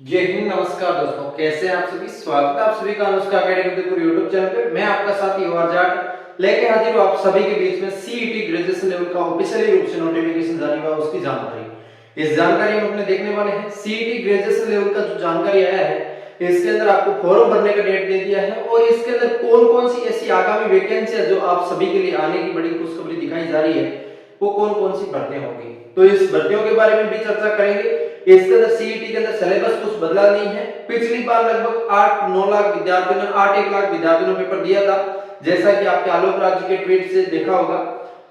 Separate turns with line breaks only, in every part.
जय हिंद, नमस्कार दोस्तों। कैसे हैं आप सभी? स्वागत है आप सभी का Anushka academy Udaipur YouTube channel पे। मैं आपका साथी युवर जाट लेके हाजिर हूं आप सभी के बीच में सीईटी ग्रेजुएशन लेवल का ऑफिशियली रूप से नोटिफिकेशन जारी हुआ उसकी जानकारी। इस जानकारी में अपने देखने वाले हैं सीईटी ग्रेजुएशन लेवल का जो जानकारी आया है, इसके अंदर आपको फॉर्म भरने का डेट दे दिया है और इसके अंदर कौन-कौन सी ऐसी आगामी वैकेंसी है जो आप सभी के लिए आने की बड़ी खुशखबरी दिखाई जा रही है, वो कौन-कौन सी भर्तियां होगी। तो इस भर्तियों के बारे में भी चर्चा करेंगे। इसके अंदर सीईटी के अंदर सिलेबस कुछ बदला नहीं है। पिछली बार लगभग 8-9 लाख विद्यार्थियों ने 8-1 लाख विद्यार्थियों ने पेपर दिया था। जैसा कि आपके आलोक राज के ट्वीट से देखा होगा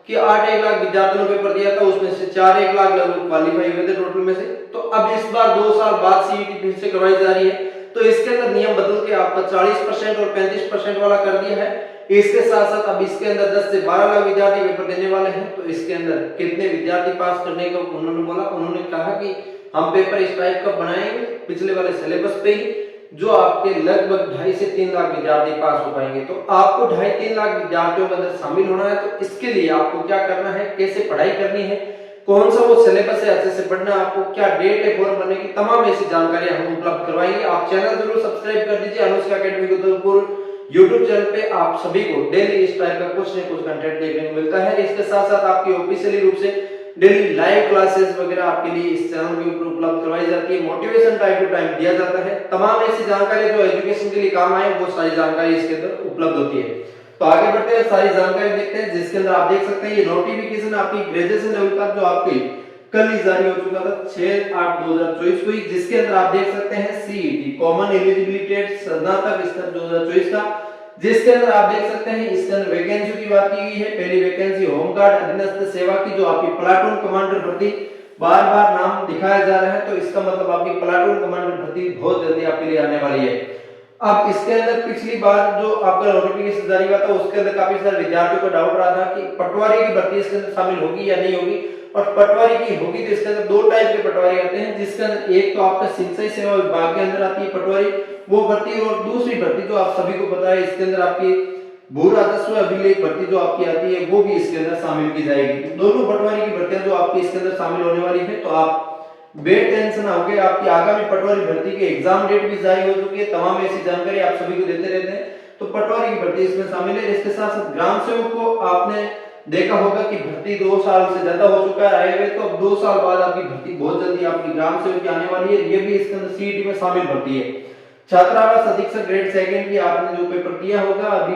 कि 8-1 लाख विद्यार्थियों ने पेपर दिया था, उसमें से 4-1 लाख लगभग क्वालीफाई हुए थे टोटल में से। तो अब इस बार 2 साल बाद सीईटी फिर से करवाई जा रही है। तो इसके अंदर नियम बदल के आपका 40% और 35% वाला कर दिया है। इसके साथ साथ अब इसके अंदर 10 से 12 लाख विद्यार्थी पेपर देने वाले हैं। तो इसके अंदर कितने विद्यार्थी पास करने का उन्होंने बोला, उन्होंने कहा कि हम पेपर इस टाइप का बनाएंगे पिछले वाले सिलेबस पे ही, जो आपके लगभग 2.5 से 3 लाख विद्यार्थी पास हो पाएंगे। तो आपको 2.5-3 लाख विद्यार्थियों के अंदर शामिल होना है। तो इसके लिए आपको क्या करना है, कैसे पढ़ाई करनी है, कौन सा वो सिलेबस है, अच्छे से पढ़ना, आपको क्या डेट है फॉर्म भरने की, तमाम ऐसी जानकारी हम उपलब्ध करवाएंगे। आप चैनल जरूर सब्सक्राइब कर दीजिए। Anushka academy Udaipur YouTube channel पे आप सभी को डेली इस टाइप का कुछ न कुछ कंटेंट देखने को मिलता है। इसके साथ साथ आपकी ऑफिशियली रूप से डेली लाइव क्लासेस वगैरह आपके लिए इस चैनल के ऊपर उपलब्ध करवाई जाती है। मोटिवेशन टाइम टू टाइम दिया जाता है। तमाम ऐसी जानकारी जो एजुकेशन के लिए काम आए वो सारी जानकारी इसके अंदर उपलब्ध होती है। तो आगे बढ़ते हैं, सारी जानकारी देखते हैं। जिसके अंदर आप देख सकते हैं ये नोटिफिकेशन आपकी ग्रेजुएशन लेवल का जो आपकी कल ही जारी हो चुका था 6/8/2024 को, जिसके अंदर आप देख सकते हैं सीईटी कॉमन एलिजिबिलिटी स्नातक स्तर 2024 का, जिसके अंदर आप देख सकते हैं इसके अंदर वैकेंसी की बात की गई है। पहली वैकेंसी होमगार्ड अधीनस्थ सेवा की, जो आपकी प्लाटून कमांडर भर्ती, बार-बार नाम दिखाया जा रहा है तो इसका मतलब आपकी प्लाटून कमांडर भर्ती बहुत जल्दी आपके लिए आने वाली है। अब इसके अंदर पिछली बार जो आपका नोटिफिकेशन जारी हुआ था उसके अंदर काफी सारे विद्यार्थियों को डाउट रहा था कि पटवारी की भर्ती इसके अंदर शामिल होगी या नहीं होगी। और पटवारी की होगी तो इसके अंदर दो टाइप के पटवारी आते हैं, जिसके अंदर एक तो आपका सिंचाई सेवा विभाग के अंदर आती है पटवारी, वो भर्ती, और दूसरी भर्ती जो आप सभी को पता है इसके अंदर आपकी भू राजस्व अभिलेख भर्ती जो आपकी आती है वो भी इसके अंदर शामिल की जाएगी। दोनों पटवारी की भर्तियां जो आपकी इसके अंदर शामिल होने वाली है। तो आप बेटेंशन हो गए, आपकी आगामी पटवारी भर्ती के एग्जाम डेट भी जारी हो चुकी है। तमाम ऐसी जानकारी आप सभी को देते रहते हैं। तो पटवारी की भर्ती इसमें शामिल है। इसके साथ साथ ग्राम सेवक को आपने देखा होगा कि भर्ती 2 साल से ज्यादा हो चुका है आए हुए, तो अब 2 साल बाद आपकी भर्ती बहुत जल्दी आपकी ग्राम सेवक की आने वाली है। ये भी इसके अंदर सीईटी में शामिल भर्ती है। छात्रावास अधीक्षक ग्रेड सेकंड की आपने जो पेपर दिया होगा अभी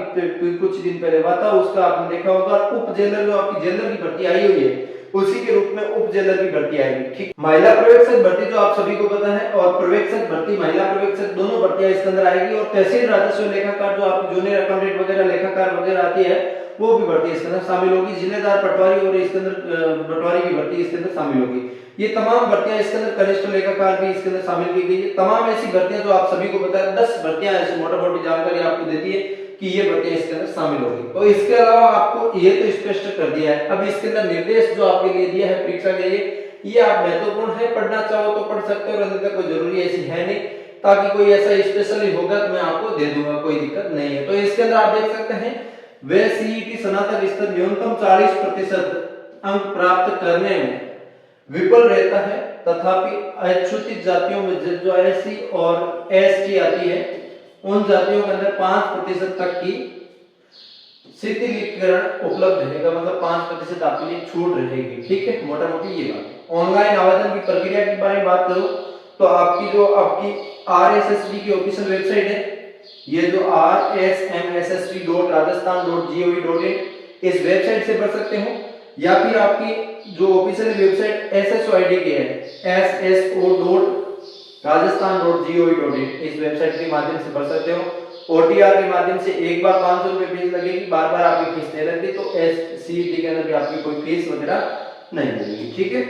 कुछ दिन पहले हुआ था, उसका आपने देखा होगा। उप जेलर जो आपकी जेलर की भर्ती आई हुई है उसी के रूप में उप जेलर की भर्ती आएगी। ठीक, महिला पर्यवेक्षक भर्ती जो आप सभी को पता है, और पर्यवेक्षक भर्ती, महिला पर्यवेक्षक दोनों भर्तियां इसके अंदर आएगी। और तहसील राजस्व लेखाकार जो आपकी जूनियर अकाउंटेंट वगैरह लेखाकार वगैरह आती है वो भी भर्ती इसके अंदर शामिल होगी। जिलेदार पटवारी और इसके अंदर पटवारी की भर्ती इसके अंदर शामिल होगी। ये तमाम भर्तियां इसके अंदर कनिष्ठ लेखाकार भी इसके अंदर शामिल की गई है। तमाम ऐसी भर्तियां जो आप सभी को पता है, 10 भर्तियां ऐसी मोटी-मोटी जानकारी आपको देती है कि ये भर्तियां इसके अंदर शामिल होगी। और इसके अलावा आपको ये तो स्पष्ट कर दिया है। अब इसके अंदर निर्देश जो आपके लिए दिया है परीक्षा के लिए, ये आप महत्वपूर्ण है, पढ़ना चाहो तो पढ़ सकते हो, अन्यथा कोई जरूरी ऐसी है नहीं। ताकि कोई ऐसा स्पेशली होगा तो मैं आपको दे दूंगा, कोई दिक्कत नहीं है। तो इसके अंदर आप देख सकते हैं वे सीईटी स्नातक स्तर न्यूनतम 40% अंक प्राप्त करने में विफल रहता है, तथापि अछूतित जातियों में जो एससी और एसटी आती है उन जातियों के अंदर 5% तक की शिथिलीकरण उपलब्ध रहेगा, मतलब 5% आपके लिए छूट रहेगी। ठीक है, मोटा मोटी ये बात। ऑनलाइन आवेदन की प्रक्रिया के बारे में बात करूं तो आपकी आरएसएसबी की ऑफिशियल वेबसाइट है, ये जो rsmsst.rajasthan.gov.in, इस वेबसाइट से पढ़ सकते हो, या फिर आपकी जो ऑफिशियल वेबसाइट SSOID की है sso.rajasthan.gov.in, इस वेबसाइट के माध्यम से पढ़ सकते हो। OTR के माध्यम से एक बार 500 रुपए फीस लगेगी, बार बार आपकी फीस नहीं लगती। तो सीईटी के अंदर भी आपकी कोई फीस वगैरह नहीं लगेगी। ठीक है,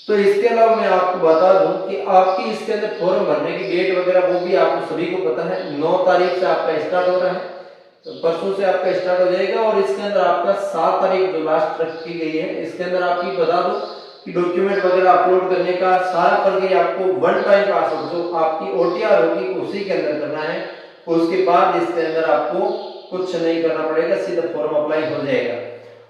तो इसके अलावा मैं आपको बता दूं कि आपकी इसके अंदर फॉर्म भरने की डेट वगैरह वो भी आपको सभी को पता है। 9 तारीख से आपका स्टार्ट हो रहा है, तो परसों से आपका स्टार्ट हो जाएगा। और इसके अंदर आपका 7 तारीख जो लास्ट रखी गई है, इसके अंदर आपकी बता दो कि डॉक्यूमेंट वगैरह अपलोड करने का सारा प्रक्रिया आपको वन टाइम पासवर्ड जो आपकी OTR होगी उसी के अंदर करना है। उसके बाद इसके अंदर आपको कुछ नहीं करना पड़ेगा, सीधा फॉर्म अप्लाई हो जाएगा।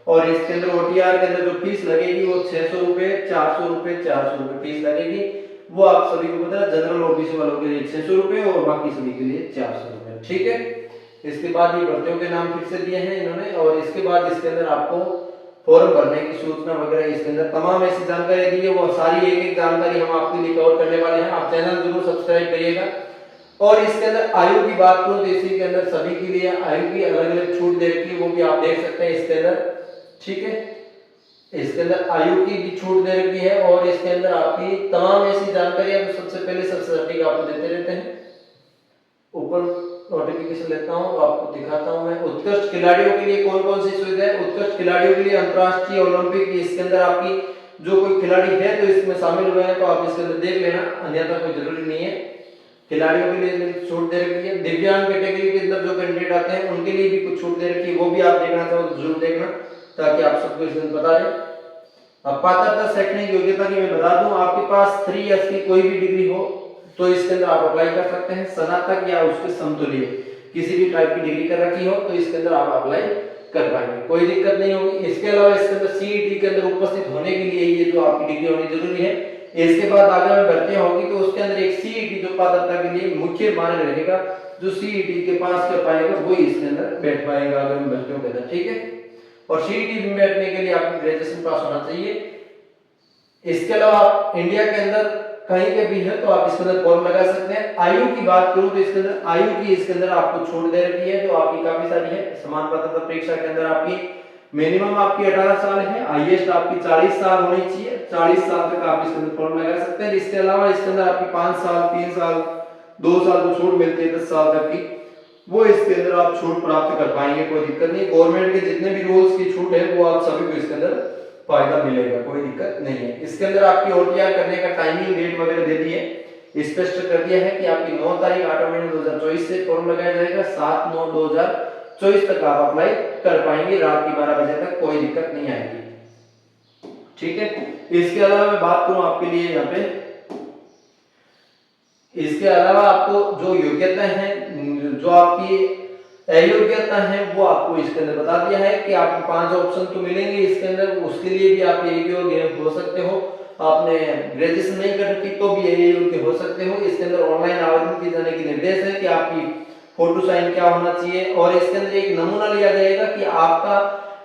और इसके अंदर OTR के अंदर जो फीस लगेगी वो 600 रुपए, 400 रुपए, 400 रुपए फीस लगेगी। वो आप सभी को पता है, जनरल ओबीसी वालों के लिए 600 रुपए और बाकी सभी के लिए 400 रुपए। ठीक है, इसके बाद ये भर्तियों के नाम फिर से दिए हैं इन्होंने, और इसके बाद इसके अंदर आपको फॉर्म भरने की सूचना वगैरह, इसके अंदर तमाम ऐसी जानकारी दी है, वो सारी एक एक जानकारी हम आपके लिए कवर करने वाले हैं। आप चैनल जरूर सब्सक्राइब करिएगा। और इसके अंदर आयु की बात करूं तो इसी के अंदर सभी के लिए आयु की अलग अलग छूट दे रखी है, वो भी आप देख सकते हैं इसके अंदर। ठीक है, इसके अंदर आयु की भी छूट दे रखी है, और इसके अंदर आपकी तमाम ऐसी जानकारी तो सबसे पहले सबसे सटीक आपको देते रहते हैं। ऊपर नोटिफिकेशन लेता हूं, आपको दिखाता हूं मैं। उत्कृष्ट खिलाड़ियों के लिए कौन कौन सी सुविधा है? उत्कृष्ट खिलाड़ियों के लिए अंतरराष्ट्रीय ओलंपिक, इसके अंदर आपकी जो कोई खिलाड़ी है तो इसमें शामिल हुए हैं तो आप इसके अंदर देख लेना, अन्यथा कोई जरूरी नहीं है। खिलाड़ियों के लिए छूट दे रखी है। दिव्यांग कैटेगरी के अंदर जो कैंडिडेट आते हैं उनके लिए भी कुछ छूट दे रखी है, वो भी आप देखना चाहो तो जरूर देखना, ताकि आप सबको इसमें बता दें। अब पात्रता शैक्षणिक योग्यता की मैं बता दूं, आपके पास 3 इयर्स की कोई भी डिग्री हो तो इसके अंदर आप अप्लाई कर सकते हैं। स्नातक या उसके समतुल्य किसी भी टाइप की डिग्री कर रखी हो तो इसके अंदर आप अप्लाई कर पाएंगे, कोई दिक्कत नहीं होगी। इसके अलावा इसके अंदर सीईटी के अंदर उपस्थित होने के लिए ये जो आपकी डिग्री होनी जरूरी है। इसके बाद आगे में भर्तियां होगी तो उसके अंदर एक सीईटी जो पात्रता के लिए मुख्य मार्ग रहेगा, जो सीईटी के पास कर पाएगा वही इसके अंदर बैठ पाएगा आगे में भर्तियों के अंदर। ठीक है, और सीईटी में बैठने के लिए आपको ग्रेजुएशन पास होना चाहिए। इसके अलावा इंडिया के अंदर कहीं पे भी है तो आप इसके अंदर फॉर्म लगा सकते हैं। आयु की बात करूं तो इसके अंदर आयु की इसके अंदर आपको छूट दे रखी है, जो आपकी काफी सारी है। समान पात्रता परीक्षा के अंदर आपकी मिनिमम आपकी 18 साल है, हाईएस्ट आपकी 40 साल होनी चाहिए। 40 साल तक आप इसके अंदर फॉर्म लगा सकते हैं। इसके अलावा इसके अंदर आपकी 5 साल, 3 साल, 2 साल को छूट मिलती है 10 साल तक की, वो इसके अंदर आप छूट प्राप्त कर पाएंगे, कोई दिक्कत नहीं। गवर्नमेंट के जितने भी रूल्स की छूट है वो आप सभी को इसके अंदर फायदा मिलेगा, कोई दिक्कत नहीं है। इसके अंदर आपकी ओटीआर करने का टाइमिंग डेट वगैरह दे दी है, स्पष्ट कर दिया है कि आपकी 9 तारीख 8 महीने 2024 से फॉर्म लगाया जाएगा, 7/9/2024 तक आप अप्लाई कर पाएंगे, रात की 12 बजे तक, कोई दिक्कत नहीं आएगी। ठीक है, इसके अलावा मैं बात करूं आपके लिए यहाँ पे, इसके अलावा आपको जो योग्यता है, जो आपकी अयोग्यता है वो आपको इसके अंदर बता दिया है कि आपको 5 ऑप्शन तो मिलेंगे इसके अंदर। उसके लिए भी आप योग्य हो सकते हो, आपने ग्रेजुएशन नहीं कर रखी तो भी योग्य हो सकते हो। इसके अंदर ऑनलाइन आवेदन किए जाने के निर्देश है कि आपकी फोटो साइन क्या होना चाहिए, और इसके अंदर एक नमूना लिया जाएगा कि आपका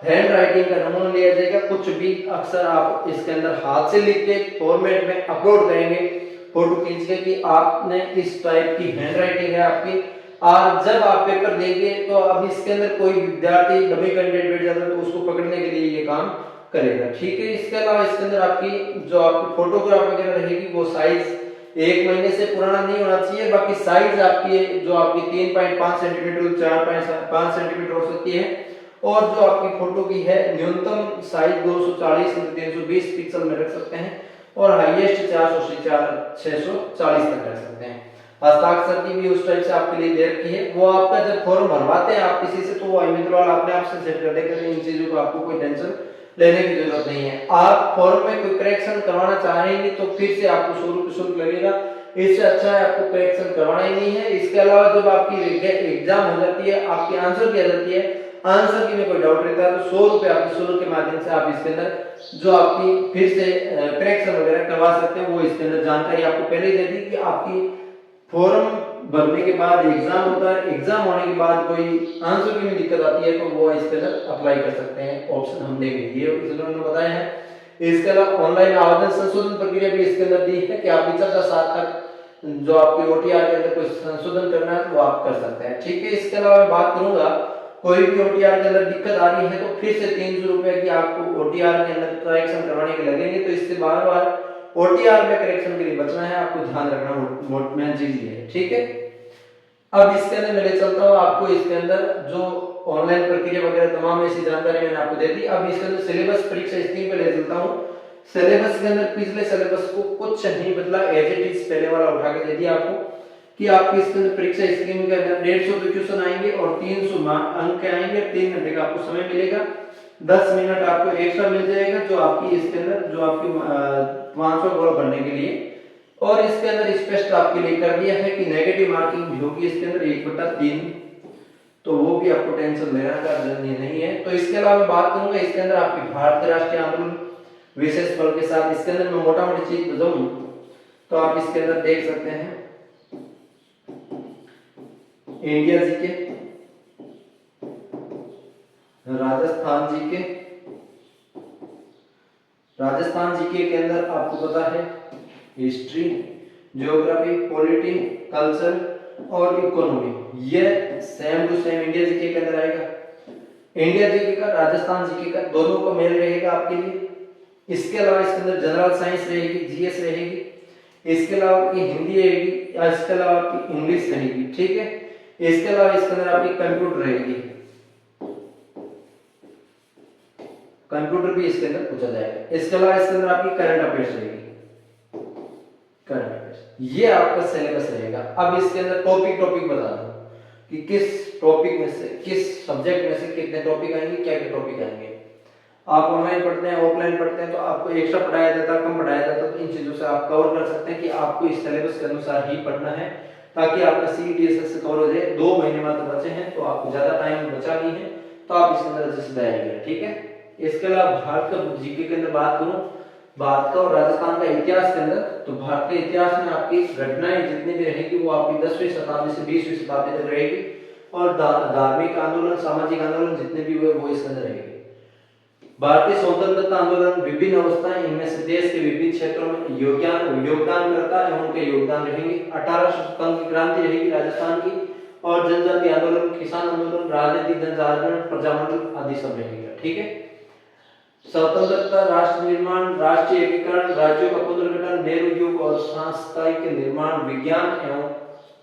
हैंड राइटिंग का नमूना लिया जाएगा। कुछ भी अक्षर आप इसके अंदर हाथ से लिख के फॉर्मेट में अपलोड करेंगे, फोटो खींच के कि आपने इस टाइप की हैंड राइटिंग है आपकी। और जब आप पेपर देंगे तो अब इसके अंदर कोई विद्यार्थी डमी कैंडिडेट बैठ जाता है तो उसको पकड़ने के लिए ये काम करेगा। ठीक है, इसके अलावा इसके अंदर आपकी जो आपकी फोटोग्राफ वगैरह रहेगी वो साइज 1 महीने से पुराना नहीं होना चाहिए। बाकी साइज आपकी जो आपकी 3.5 सेंटीमीटर 4.5 सेंटीमीटर हो सकती है, और जो आपकी फोटो की है न्यूनतम साइज 240 से 320 पिक्सल में रख सकते हैं, और हाईएस्ट 400 से 640 तक रख सकते हैं। हस्ताक्षर की भी उस टाइप से आपके लिए दे रखी है। वो आपका जब फॉर्म भरवाते हैं आप किसी से तो वो मित्र वाला अपने आप से सेट कर देगा, इन चीजों को आपको कोई टेंशन लेने की जरूरत नहीं है। आप फॉर्म में कोई करेक्शन करवाना चाहेंगे तो फिर से आपको 100 रुपये शुल्क लगेगा, इससे अच्छा है आपको करेक्शन करवाना ही नहीं है। इसके अलावा जब आपकी एग्जाम हो जाती है, आपकी आंसर की आ जाती है, आंसर की में कोई डाउट रहता है तो 100 रुपये आपके शुल्क के माध्यम से आप इसके अंदर जो आपकी फिर से करेक्शन वगैरह करवा सकते हैं। वो इसके अंदर जानकारी आपको पहले ही दे दी कि आपकी फॉर्म भरने के बाद एग्जाम होता है, एग्जाम होने के बाद कोई आंसर की में दिक्कत आती है तो वो इसके अंदर अप्लाई कर सकते हैं। ऑप्शन हम देंगे, ये इन्होंने बताया है। इसके अलावा ऑनलाइन आवेदन संशोधन प्रक्रिया भी इसके अंदर दी है कि आप 75 तक जो आपकी ओटीआर के अंदर कोई संशोधन करना है तो वो आप कर सकते हैं। ठीक है, इसके अलावा मैं बात करूंगा कोई भी ओटीआर के अंदर दिक्कत आ रही है तो फिर से 300 रुपए की आपको ओटीआर के अंदर करेक्शन करवाने के लगेंगे, तो इससे बार बार ओटीआर में करेक्शन के लिए बचना है, आपको ध्यान रखना मेन चीज ये है। ठीक है, अब इसके अंदर मैं ले चलता हूँ आपको, इसके अंदर जो ऑनलाइन प्रक्रिया वगैरह तमाम ऐसी जानकारी मैंने आपको दे दी। अब इसके अंदर सिलेबस परीक्षा स्कीम पे ले चलता हूँ। सिलेबस के अंदर पिछले सिलेबस को कुछ नहीं बदला, एज इट इज पहले वाला उठा के दे दिया आपको कि आपकी इसके अंदर परीक्षा स्कीम के अंदर 150 क्वेश्चन आएंगे और 300 अंक के आएंगे। 3 घंटे का आपको समय मिलेगा, 10 मिनट आपको एक्स्ट्रा मिल जाएगा जो आपकी इसके अंदर जो आपकी 500 गोला भरने के लिए। और इसके अंदर स्पष्ट आपके लिए कर दिया है कि नेगेटिव मार्किंग भी होगी इसके अंदर 1/3, तो वो भी आपको टेंशन लेना का जरूरी नहीं है। तो इसके अलावा मैं बात करूंगा इसके अंदर आपकी भारतीय राष्ट्रीय आंदोलन विशेष बल के साथ, इसके अंदर मैं मोटा मोटी चीज बताऊं तो आप इसके अंदर देख सकते हैं India GK, Rajasthan GK. Rajasthan GK के अंदर आपको पता है हिस्ट्री, ज्योग्राफी, पॉलिटी, कल्चर और इकोनॉमी, ये same to same India GK के अंदर आएगा। इंडिया जीके का राजस्थान जीके का दोनों को मेल रहेगा आपके लिए। इसके अलावा इसके अंदर जनरल साइंस रहेगी, जीएस रहेगी, इसके अलावा आपकी हिंदी रहेगी, इसके अलावा आपकी इंग्लिश रहेगी, ठीक है। इसके अलावा इसके अंदर आपकी कंप्यूटर रहेगी, कंप्यूटर भी इसके अंदर पूछा जाएगा। इसके अलावा इसके अंदर आपकी करंट अफेयर्स रहेगी, करंट अफेयर्स, ये आपका सिलेबस रहेगा। अब इसके अंदर टॉपिक बता दो कि किस टॉपिक में से, किस सब्जेक्ट में से कितने टॉपिक आएंगे, क्या क्या टॉपिक आएंगे। आप ऑनलाइन पढ़ते हैं, ऑफलाइन पढ़ते हैं, तो आपको एक्स्ट्रा पढ़ाया जाता है, कम पढ़ाया जाता है, तो इन चीजों से आप कवर कर सकते हैं कि आपको इस सिलेबस के अनुसार ही पढ़ना है, ताकि आपका सीईटी से कवर हो जाए। 2 महीने मात्र बचे हैं, तो आपको ज्यादा टाइम बचा नहीं है, तो आप इसके अंदर अच्छे से तैयारी करें, ठीक है। इसके अलावा भारत का जीके के अंदर बात करूं, भारत का और राजस्थान का इतिहास के अंदर, तो भारत के इतिहास में आपकी घटनाएं जितनी भी रहेगी वो आपकी 10वीं शताब्दी से 20वीं शताब्दी तक रहेगी, और धार्मिक आंदोलन, सामाजिक आंदोलन जितने भी हुए वो इसके अंदर रहेंगे। भारतीय स्वतंत्रता आंदोलन, विभिन्न अवस्थाएं, इनमें से देश के विभिन्न क्षेत्रों में योगदानकर्ता एवं उनके योगदान रहेंगे। 18 शतक की क्रांति रहेगी राजस्थान की, और जनजाति आंदोलन, किसान आंदोलन, राजनीतिक जन जागरण, प्रजातंत्र आदि सब रहेगा, ठीक है। स्वतंत्रता, राष्ट्र निर्माण, राष्ट्रीय एकीकरण, राज्यों का पुनर्गठन, नेहरू युग और सांस्कृतिक निर्माण, विज्ञान एवं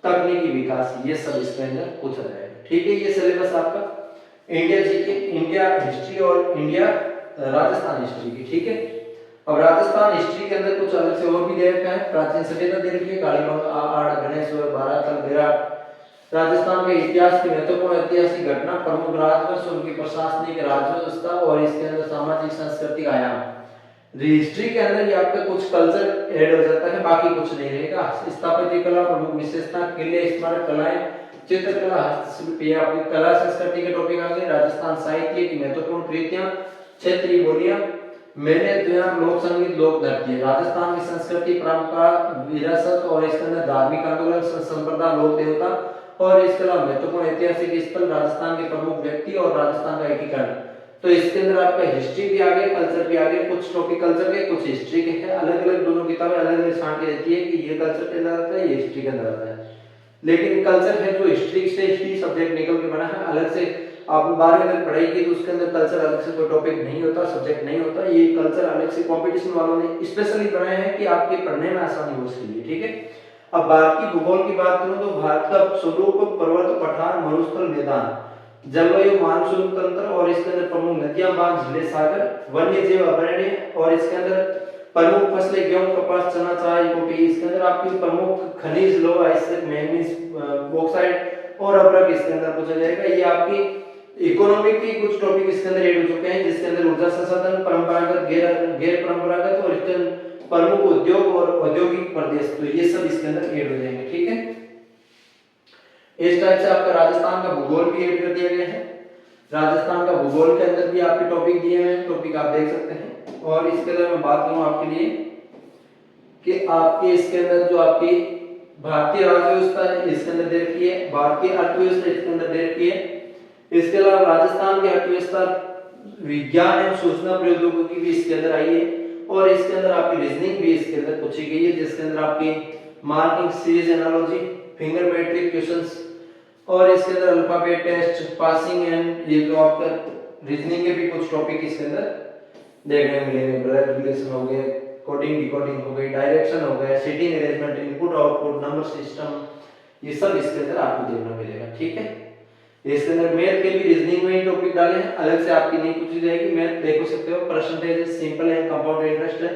तकनीकी विकास, ये सब इसके अंदर पूछा जाएगा, ठीक है। ये सिलेबस आपका इंडिया जीके, इंडिया हिस्ट्री और इंडिया राजस्थान हिस्ट्री की, ठीक है। अब राजस्थान हिस्ट्री के अंदर कुछ अलग से और भी दे रखा है। प्राचीन सभ्यता दे रखी है, कालीबंगा, आड़, गणेश्वर, बारातल, विराट। राजस्थान के इतिहास की महत्वपूर्ण ऐतिहासिक घटना, प्रमुख राजवंश, उनकी प्रशासनिक राजव्यवस्था और इसके अंदर सामाजिक सांस्कृतिक आयाम। हिस्ट्री के अंदर ये आपका कुछ कल्चर ऐड हो जाता है, बाकी कुछ नहीं रहेगा। स्थापत्य कला, प्रमुख विशेषता, किले, स्मारक कलाएं, चित्रकला, हस्तशिल्प, ये आपकी कला संस्कृति के टॉपिक आ गए। राजस्थान साहित्य की महत्वपूर्ण कृतियां, क्षेत्रीय बोलियां, मेले, त्योहार, लोक संगीत, लोक नृत्य। राजस्थान की संस्कृति, परंपरा, विरासत और इसके अंदर धार्मिक आंदोलन, संप्रदाय, लोक देवता और इसके अलावा महत्वपूर्ण ऐतिहासिक स्थल, राजस्थान के प्रमुख व्यक्ति और राजस्थान का एकीकरण। तो इसके अंदर आपका हिस्ट्री भी आ गया, कल्चर भी आ गया, कुछ टॉपिक कल्चर के, कुछ हिस्ट्री के हैं। अलग अलग दोनों किताबें अलग अलग छांट के देती है कि ये कल्चर के अंदर आता है, ये हिस्ट्री के अंदर आता है। लेकिन कल्चर है जो हिस्ट्री से ही सब्जेक्ट निकल के बना है, अलग से आप 12वीं तक पढ़ाई की तो उसके अंदर कल्चर अलग से कोई टॉपिक नहीं होता, सब्जेक्ट नहीं होता। ये कल्चर अलग से कंपटीशन वालों ने स्पेशली बनाए हैं कि आपके पढ़ने में आसानी हो उसके लिए, ठीक है। अब भारत की भूगोल की बात करूं तो भारत का स्वरूप, पर्वत, पठार, मरुस्थल, मैदान, जलवायु, मानसून तंत्र और इसके अंदर प्रमुख नदियां, बांध, झीलें, सागर, वन्य जीव अभयारण्य और इसके अंदर प्रमुख फसलें, गेहूं, कपास, चना, चाय, कॉफी। इसके अंदर आपकी प्रमुख खनिज, लोहा, आयस्क, मैंगनीज, बॉक्साइट और अभ्रक इसके अंदर पूछा जाएगा। ये आपकी इकोनॉमी की कुछ टॉपिक इसके अंदर ऐड हो चुके हैं, जिसके अंदर ऊर्जा संसाधन, परंपरागत, गैर परंपरागत और इसके प्रमुख उद्योग और औद्योगिक प्रदेश, तो ये सब इसके अंदर ऐड हो जाएंगे, ठीक है। इस टाइप से आपका राजस्थान का भूगोल भी ऐड कर दिया गया है। राजस्थान का भूगोल के अंदर भी आपके टॉपिक दिए हुए हैं, टॉपिक आप देख सकते हैं। और इसके अंदर मैं बात करूं आपके लिए कि आपके इसके अंदर जो आपकी भारतीय राज्यव्यवस्था है इसके अंदर दे रखी है, भारतीय अर्थव्यवस्था इसके अंदर दे रखी है। इसके अलावा राजस्थान की अर्थव्यवस्था, विज्ञान एवं सूचना प्रौद्योगिकी भी इसके अंदर आई है, और इसके अंदर आपकी रीजनिंग भी इसके अंदर पूछी गई है, जिसके अंदर आपकी marking, series analogy, figure matrix questions और इसके अंदर अल्फाबेट टेस्ट, पासिंग एंड ये जो आपका रीजनिंग के भी कुछ टॉपिक इसके अंदर देखने को मिलेंगे। ब्लड रिलेशन हो गए, कोडिंग डिकोडिंग हो गई, डायरेक्शन हो गया, seating arrangement, input output, number system, ये सब इसके अंदर आपको देखने मिलेगा, ठीक है। इसके अंदर मैथ के भी रीजनिंग में ही टॉपिक डाले हैं, अलग से आपकी नहीं पूछी जाएगी। मैथ देख सकते हो, परसेंटेज सिंपल है, कंपाउंड इंटरेस्ट है,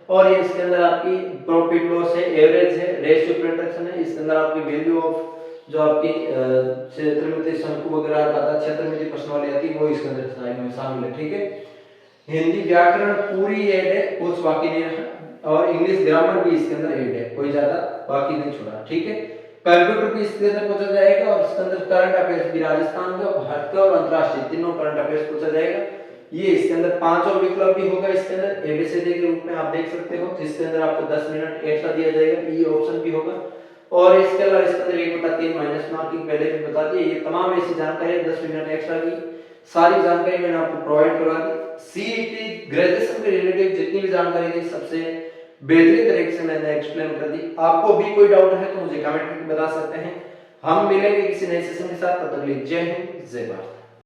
और ये इसके अंदर आपकी प्रॉफिट लॉस है, एवरेज है, रेशियो प्रोडक्शन है। इसके अंदर आपकी वैल्यू ऑफ जो आपकी क्षेत्रमिति, शंकु वगैरह का क्षेत्रमिति प्रश्न वाली आती है वो इसके अंदर शामिल है, ठीक है। हिंदी व्याकरण पूरी ऐड है, कुछ बाकी नहीं रहा, और इंग्लिश ग्रामर भी इसके अंदर ऐड है, कोई ज्यादा बाकी नहीं छोड़ा, ठीक है। कंप्यूटर भी इसके अंदर पूछा जाएगा, और इसके अंदर करंट अफेयर्स भी राजस्थान का, भारत का और अंतरराष्ट्रीय तीनों करंट अफेयर्स पूछा जाएगा। ये इसके अंदर 5 और विकल्प भी होगा इसके अंदर एबीसीडी के रूप में आप देख सकते हो, जिसके अंदर आपको 10 मिनट एक्स्ट्रा दिया जाएगा, ये ऑप्शन भी होगा। और इसके अलावा इसके अंदर 1/3 माइनस मार्किंग पहले भी बता दी। ये तमाम ऐसी जानकारी 10 मिनट एक्स्ट्रा की सारी जानकारी मैंने आपको प्रोवाइड करवा दी। सीईटी ग्रेजुएशन के रिलेटेड जितनी भी जानकारी थी सबसे बेहतरीन तरीके से मैंने एक्सप्लेन कर दी। आपको भी कोई डाउट है तो मुझे कमेंट करके बता सकते हैं। हम मिलेंगे किसी नए सेशन के साथ, तब तक के लिए जय हिंद जय भारत।